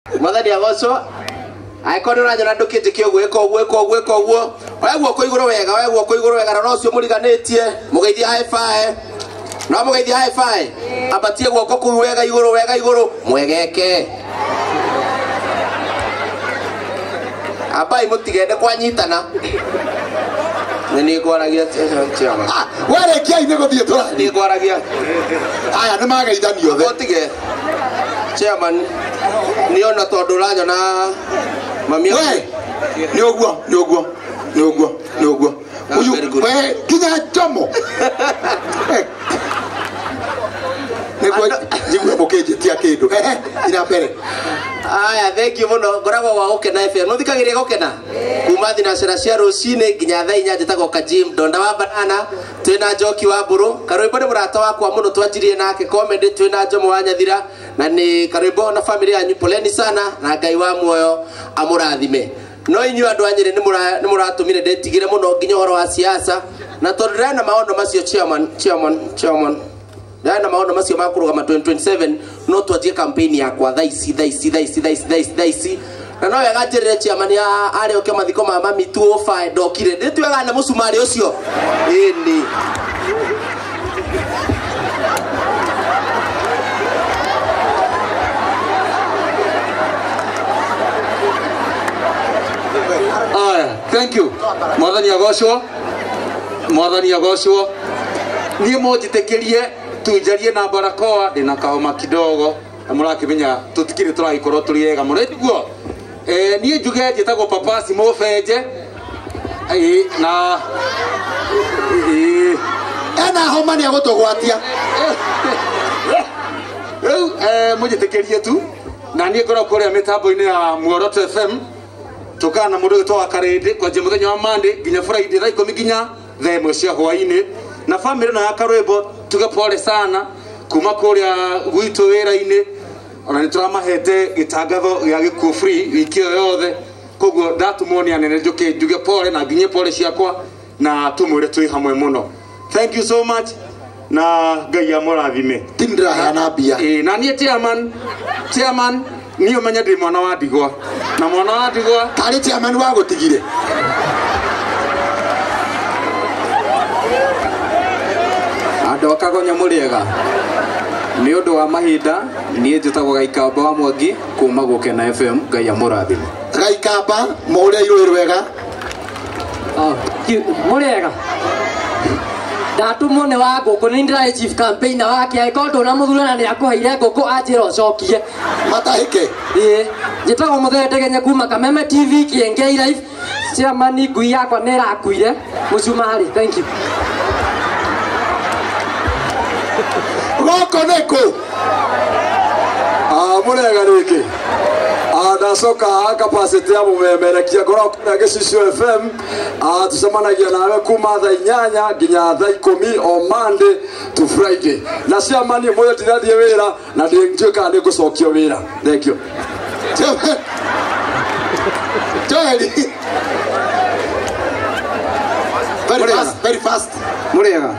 Mwathani agoco aikoni uranyona ndukite kioguo eko uguo wegwo kuiguru wega na ucio muriganitie mugeithia high five no mugeithia high five abatie guoko ku wega iguru mwegeke abai mutigende kwanyitana ni kwaragia chama wale kia ine guthie tora ni kwaragia aya ni mageithanio the otige chairman ni ona tondu uranyona mami we ni oguo uyu we kinya tomo nego jiwe mokeje tia kindu ina pere aya thank you muno ngoragwo wa gukena FM muthikagirie gukena kuma thina cia rucine nginya thaa 4 njitagwo Kajim Donda wa Banana twina Njoki wa Mburu karwimbo ni murata wakwa muno twanjirie nake comedy twina Njomo wa Nyathira na ni karwimbo na family yanyu poleni sana na Ngai wa muoyo amurathime no inyu andu anyire ni muratumire ndetigire muno nginya horo wa siasa na tondira na maono macio chairman Dana maono masio makurugama 2027 no twajie campaign ya kwa thaisi na no wega njirire chairman ya ari oke mathiko ma mami 205 ndokire nditwega na musumari ucio ini thank you mwathani agocwo nie mojitekerie tujarie na barakoa ndina kahoma kidogo na murakimenya tutikire turagikorwo turi ega mureguo nie njuge njitagwo papasi mofeje na ena homa ni agutugwatia mojitekerie tu na nie ngoro kuria mitambo-ini ya Muoroto FM tukana mundu gitwa Karindi kwa muthenya wa Monday nginya Friday thaa 10 nginya thaa 1 cia hwaini na family na Karwimbo tuge pole sana kuma kuria gwitu wira-ini ona nituramahete gitangatho gia gikuo free wiki yothe koguo ndatumoni anene njuge pole na nginye pole ciakwa na tumwire twi hamwe muno thank you so much na Ngai amurathime tindra hana bia na nie chairman ni umenya ndi mwana wa ndigwa na mwana wa ndigwa kari chairman wa gutigire Ndokago nyamuriega ni undu wa mahinda nie njitagwo Gaikamba wa Mwangi kuma Gukena FM Ngai amurathime Gaikamba muria iruiru wega muriega ndatumwo ni wa nguku ni ndira chief campaigner wake aikondu na muthurana ni akuhaire nguku anjira ucokie matahike njitagwo Muthende kuma Kameme TV Kiengei live chairman ngui yakwa ni rakuire musumari thank you Roko neko murega riki ndacoka capacity ya mumemerekia ngoro na Gicicio FM tucemanagia nawe kuma thaa 8 nginya thaa 10 o Monday to Friday na ciamani moyo tirathie wira na ndinjuka ni gucokio wira thank you Joeli very fast murega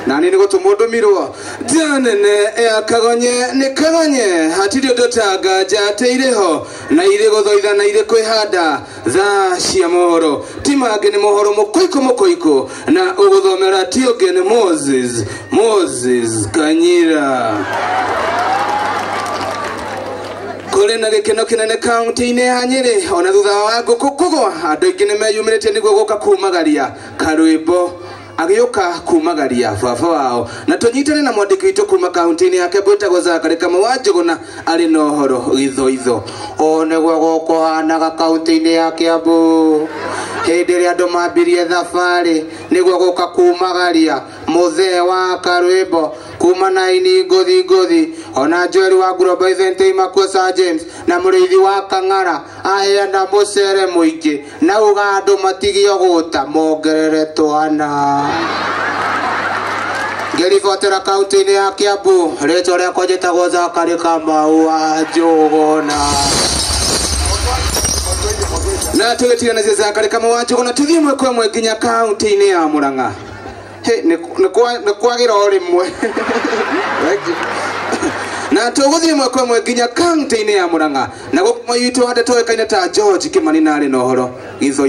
na nini gutumundu mirwo janene ya kagonye ni kagonye hatirio ndotaga jateire ho na ire guthoitha na ire kwihanda tha cia mohoro timange ni mohoro mukoiko na uguthomera tioge ni Moses Kanyira kule na gikeno kinene kaunti-ini ya Nyeri ona thutha wa nguku kugwa andu aingi ni meyumirite niguo guka kumagaria Karwimbo agioka kumagaria baba wao na tunyitane na mwandiki witu kuma kaunti-ini yake bwitagwo Zakari Kamau wa Njuguna ari na uhoro githoitho onegwo goko hanaga kaunti-ini ya Kiambu hindi ria andu mambirie thabari niguo guka kumagaria muthee wa Karwimbo kuma na ini ngothi ona Joel wa Global Event Imakwa Sir James na murithi wa Kang'ara aheana mucere muingi na uga andu matigio guta mongerere twana ngeribotera kaunti-ini ya Kiambu ritwa riakwa njitagwo Zakari Kamau wa Njuguna na tugetigana cia Zakari Kamau wa Njuguna tuthie mwe kwa mwe nginya kaunti-ini ya Murang'a ni kwagira o rimwe na tuguthie mwe kwa mwe nginya kaunti-ini ya Murang'a na guku yitu ande toekaine ta George Kimani na ari no horo itho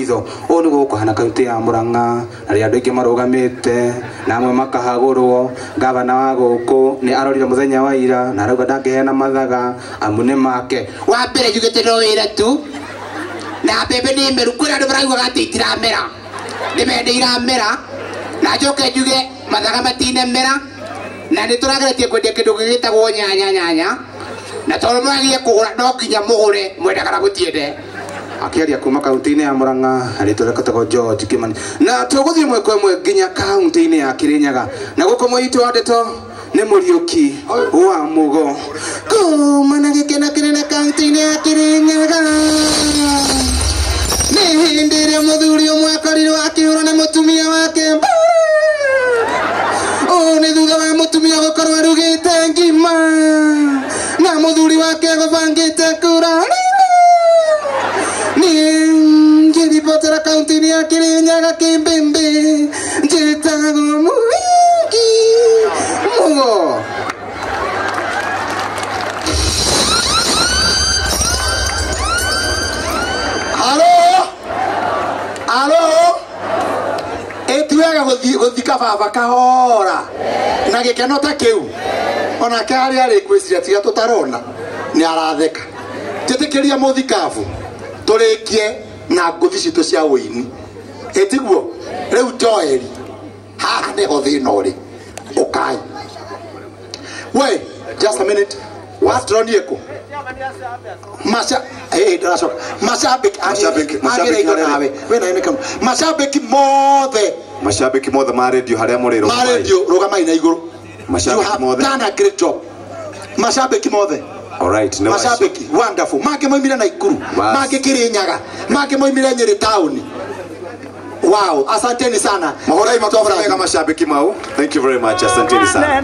o ni guku hana kaunti ya Murang'a ari andu ingi marugamite na amwe makahagurwo gavana wa guku ni arorire muthenya wa ira na arauga ndangihena mathaga amune make wa mbere jugite no wira tu na bebe ni meru kwira andu baragwa gati itiramera nimende iramera na njoke njuge mathaga matine mera na nä tå rageretie kwendia kä ndå gä gä tagwo nyanya na tondå mwagie kå gå ra no nginya må gå re mwendagara gå tiende akiaria kuma kaunti-ini ya Murang'a ari tå rekatagwo George Kimani na tå gå thiä mwe kwa mwe nginya kaunti-ini ya Kirinyaga na gå kå må itå andätwo nä må riåki wa må go kuma gä kena kä nene kaunti-ini ya Kirinyaga nä hĩndĩ ĩrĩa mũthuri ũmwe akorirwo akĩhũrwo nĩ mũtumia wake nĩ thutha wa mũtumia gũkorwo arugĩte ngima na mũthuri wake gũbangĩte kura niĩ ngĩribotera kaunti-inĩ ya Kirinyaga kĩmbĩmbĩ njĩtagwo Mũringi Mũgo. Alo etiwega guthika baba kahora na gikeno ta kiu ona kari ari kwiciria tiga tutarona ni aratheka titikiria muthikabu turikie na nguthi citu cia uini etiguo riu Joeli haha ni ho thina uri ukai we just a minute what run yeko mashabiki mothe ma radio haria muri rugamai na iguru done a great job mashabiki mothe. All right, no mashabiki wonderful make moimire na ikuru make Kirinyaga make moimire Nyeri town. Wow, asanteni sana mahorai matofra mega mashabiki mau. Thank you very much, asanteni sana.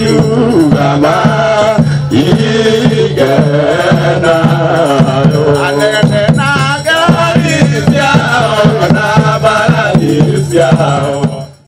You